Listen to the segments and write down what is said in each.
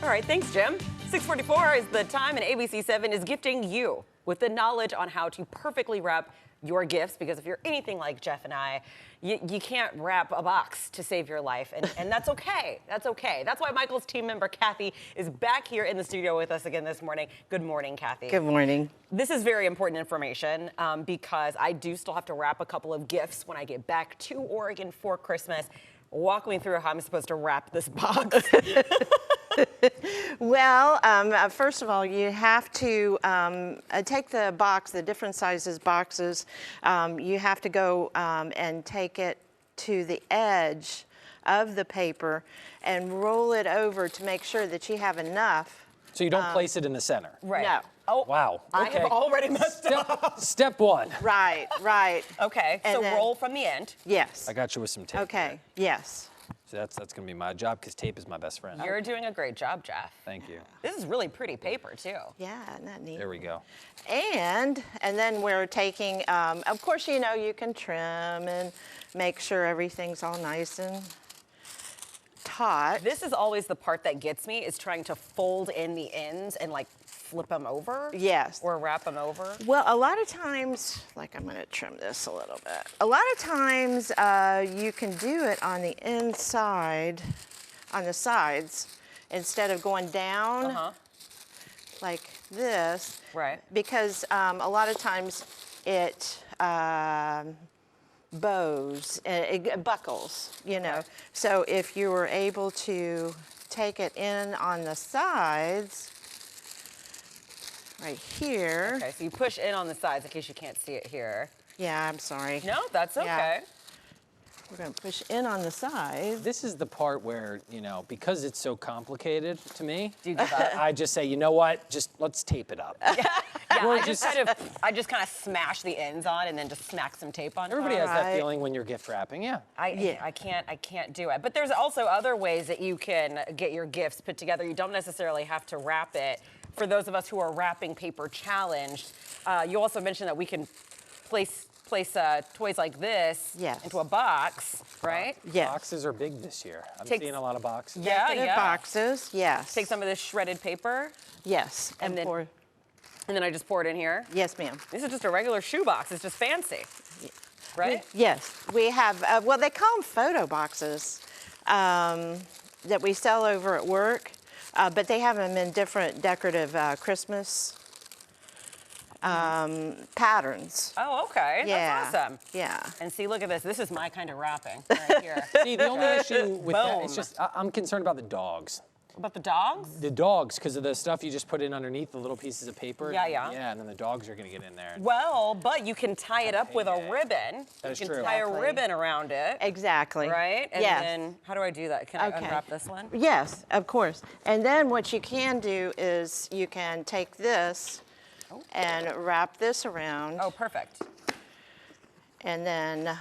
All right, thanks, Jim. 6:44 is the time, and ABC7 is gifting you with the knowledge on how to perfectly wrap your gifts, because if you're anything like Jeff and I, you can't wrap a box to save your life, and that's okay. That's okay. That's why Michael's team member, Kathy, is back here in the studio with us again this morning. Good morning, Kathy. Good morning. This is very important information because I do still have to wrap a couple of gifts when I get back to Oregon for Christmas. Walk me through how I'm supposed to wrap this box. Well, first of all, you have to take the box, the different sizes boxes. You have to go and take it to the edge of the paper and roll it over to make sure that you have enough. So you don't place it in the center? Right. No. Oh, Wow. I have already messed up. Step one. Right, right. Okay, And so then- roll from the end. Yes. I got you with some tape. Okay, yes. So that's going to be my job, because tape is my best friend. You're doing a great job, Jeff. Thank you. This is really pretty paper, too. Yeah, isn't that neat? There we go. And then we're taking, of course, you know, you can trim and make sure everything's all nice and taut. This is always the part that gets me, is trying to fold in the ends and like flip them over. Yes. Or wrap them over. Well, a lot of times, like I'm gonna trim this a little bit. A lot of times you can do it on the inside, on the sides, instead of going down like this. Right. Because a lot of times it bows, it buckles, you know. Right. So if you were able to take it in on the sides, right here. Okay, so you push in on the sides in case you can't see it here. Yeah, I'm sorry. No, that's okay. Yeah. We're gonna push in on the sides. This is the part where, you know, because it's so complicated to me, Do you give up? I just say, you know what, just let's tape it up. Yeah, We're I just kind of smash the ends on and then just smack some tape on. Everybody top. has that Right. feeling when you're gift wrapping, yeah. I can't do it. But there's also other ways that you can get your gifts put together. You don't necessarily have to wrap it. For those of us who are wrapping paper challenged, you also mentioned that we can place toys like this Yes. into a box, right? Yes. Boxes are big this year. I'm Takes- seeing a lot of boxes. Yeah, Decorative yeah. boxes, yes. Take some of this shredded paper, Yes. and then- pour. and then I just pour it in here. Yes, ma'am. This is just a regular shoe box. It's just fancy, right? Yes, we have, well, they call them photo boxes that we sell over at work, but they have them in different decorative Christmas patterns. Oh, okay. Yeah. That's awesome. Yeah. And see, look at this. This is my kind of wrapping right here. See, the only issue with that is Boom. just, I'm concerned about the dogs. About the dogs? The dogs, because of the stuff you just put in underneath, the little pieces of paper. Yeah, yeah. Yeah, and then the dogs are going to get in there. Well, but you can tie it up with a ribbon. That is you can true. tie Exactly. a ribbon around it, Exactly. right? And Yes. then, how do I do that? Can I Okay. unwrap this one? Yes, of course. And then what you can do is you can take this and wrap this around, Oh, perfect. and then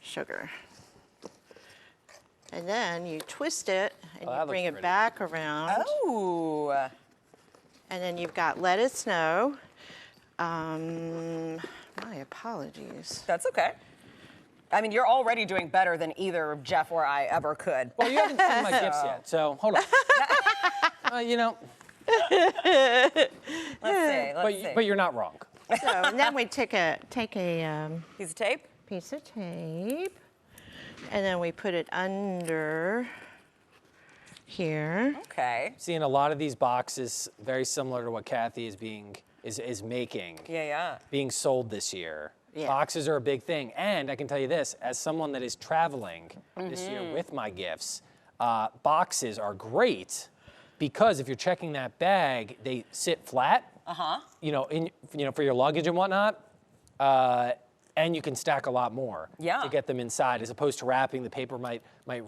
sugar. And then you twist it and Oh, that you looks bring it pretty. back around. Oh. And then you've got let it snow. My apologies. That's okay. I mean, you're already doing better than either Jeff or I ever could. Well, you haven't seen my gifts yet, so hold on. You know, Let's see. Let's see. but you're not wrong. So and then we take a Piece of tape? piece of tape, and then we put it under here. Okay. Seeing a lot of these boxes, very similar to what Kathy is making, Yeah, yeah. being sold this year. Yeah. Boxes are a big thing, and I can tell you this, as someone that is traveling this year with my gifts, boxes are great because if you're checking that bag, they sit flat. You know, for your luggage and whatnot. And you can stack a lot more Yeah. to get them inside, as opposed to wrapping. The paper might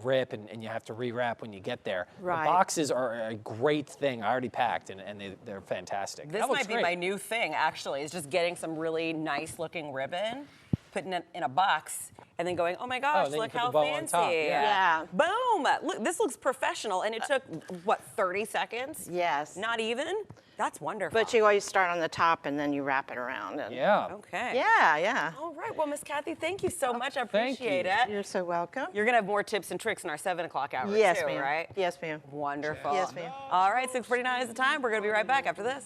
rip, and you have to rewrap when you get there. Right. The boxes are a great thing. I already packed, and they're fantastic. This That looks might be great. my new thing, actually, is just getting some really nice looking ribbon, putting it in a box, and then going, oh my gosh, then you look put the how bow on fancy. top, Yeah. Boom. Look, this looks professional, and it took, what, 30 seconds? Yes. Not even? That's wonderful. But you always start on the top and then you wrap it around. And Yeah. Okay. Yeah, yeah. All right. Well, Miss Kathy, thank you so much. I thank appreciate you. it. You're so welcome. You're gonna have more tips and tricks in our 7 o'clock hour Yes, too, ma'am. right? Yes, ma'am. Wonderful. Yes, ma'am. All right, 6:49 is the time. We're gonna be right back after this.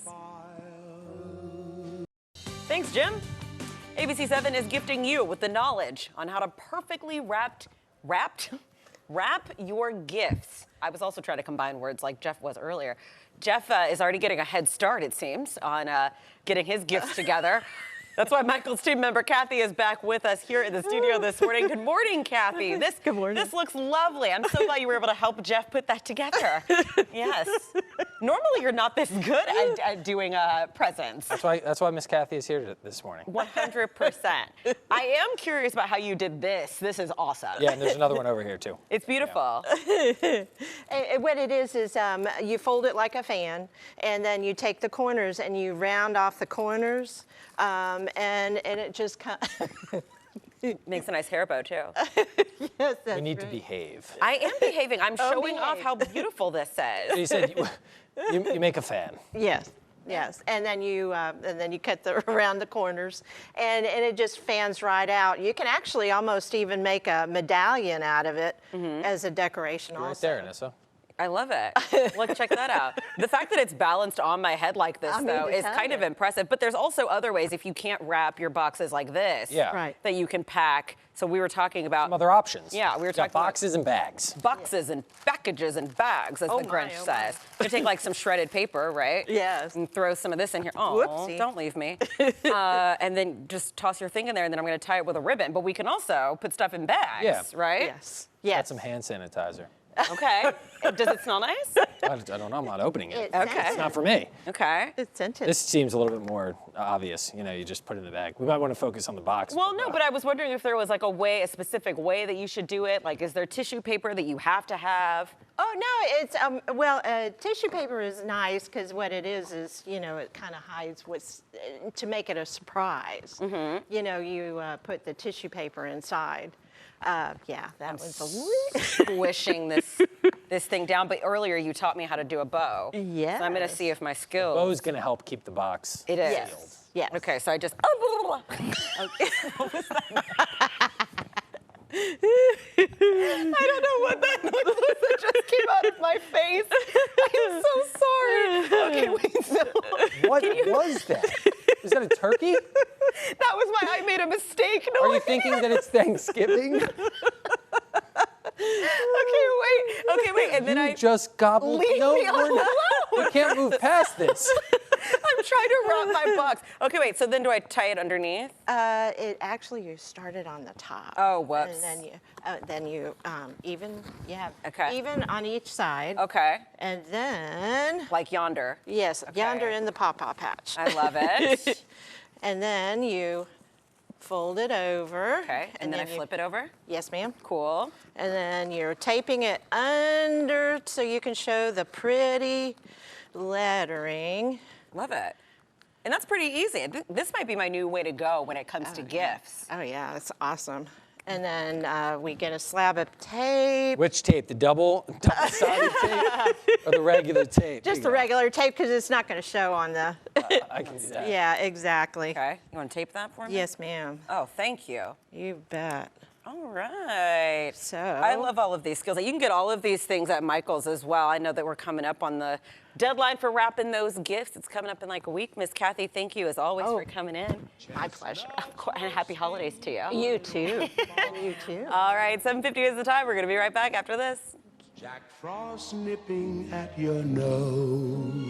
Thanks, Jim. ABC7 is gifting you with the knowledge on how to perfectly wrap your gifts. I was also trying to combine words like Jeff was earlier. Jeff is already getting a head start, it seems, on getting his gifts together. That's why Michael's team member Kathy is back with us here in the studio this morning. Good morning, Kathy. Good morning. This looks lovely. I'm so glad you were able to help Jeff put that together. Yes. Normally, you're not this good at doing presents. That's why Miss Kathy is here this morning. 100%. I am curious about how you did this. This is awesome. Yeah, and there's another one over here too. It's beautiful. And what it is you fold it like a fan, and then you take the corners and you round off the corners, and it just Makes a nice hair bow, too. yes, that's We need to right. behave. I am behaving. I'm Oh, showing off behave. how beautiful this is. You said you make a fan. Yes. Yes, and then you cut around the corners, and it just fans right out. You can actually almost even make a medallion out of it as a decoration. You're right also. there, Anissa. I love it. Look, check that out. The fact that it's balanced on my head like this, I mean, though, to is tell kind of you. impressive. But there's also other ways, if you can't wrap your boxes like this, Yeah. Right. that you can pack. So we were talking about Some other options. Yeah, we were You got talking about- boxes and bags. boxes and packages and bags, as Oh the my, Grinch oh my. says. You take like some shredded paper, right? Yes. And throw some of this in here. Oh, Whoopsie. don't leave me. And then just toss your thing in there, and then I'm going to tie it with a ribbon. But we can also put stuff in bags, Yeah. right? Yes. Got Yes. some hand sanitizer. Okay. Does it smell nice? I don't know. I'm not opening it. It's Okay. It's not for me. Okay. It's scented. This seems a little bit more obvious. You know, you just put it in the bag. We might want to focus on the box. Well, no, but I was wondering if there was like a specific way that you should do it. Like, is there tissue paper that you have to have? Oh no, it's tissue paper is nice because what it is it kind of hides what's to make it a surprise. You know, you put the tissue paper inside. Yeah, that was a Squishing this thing down. But earlier you taught me how to do a bow. So I'm going to Yes. see if my skills. Bow's going to help keep the box. It is. Yes. Yes. Okay, so I just. I don't know what that noise was that just came out of my face. I'm so sorry. Okay, wait. So What was that? Is that a turkey? that was I made a mistake. No, Are you thinking that it's Thanksgiving? Okay, wait. And then You I. just gobbled. Leave No, me we're not. alone. We can't move past this. I'm trying to wrap my box. Okay, wait. So then do I tie it underneath? It actually you started on the top. Oh, whoops. And then you even Okay. even on each side. Okay. And then Like yonder. yes, yonder in the pawpaw patch. I love it. And then you fold it over. Okay. And then I flip it over. Yes, ma'am. Cool. And then you're taping it under so you can show the pretty lettering. Love it. And that's pretty easy. This might be my new way to go when it comes to gifts. Oh yeah, that's awesome. And then we get a slab of tape. Which tape? The double-sided tape or the regular tape? Just the There you regular tape because it's not going to show on the. go. I can do that. Yeah, exactly. Okay. You want to tape that for me? Yes, ma'am. Oh, thank you. You bet. All right. So- I love all of these skills. You can get all of these things at Michael's as well. I know that we're coming up on the deadline for wrapping those gifts. It's coming up in like a week. Miss Kathy, thank you as always for coming in. My pleasure. Of course, and happy holidays to you. You too. You too. All right, 7:50 is the time. We're going to be right back after this. Jack Frost nipping at your nose.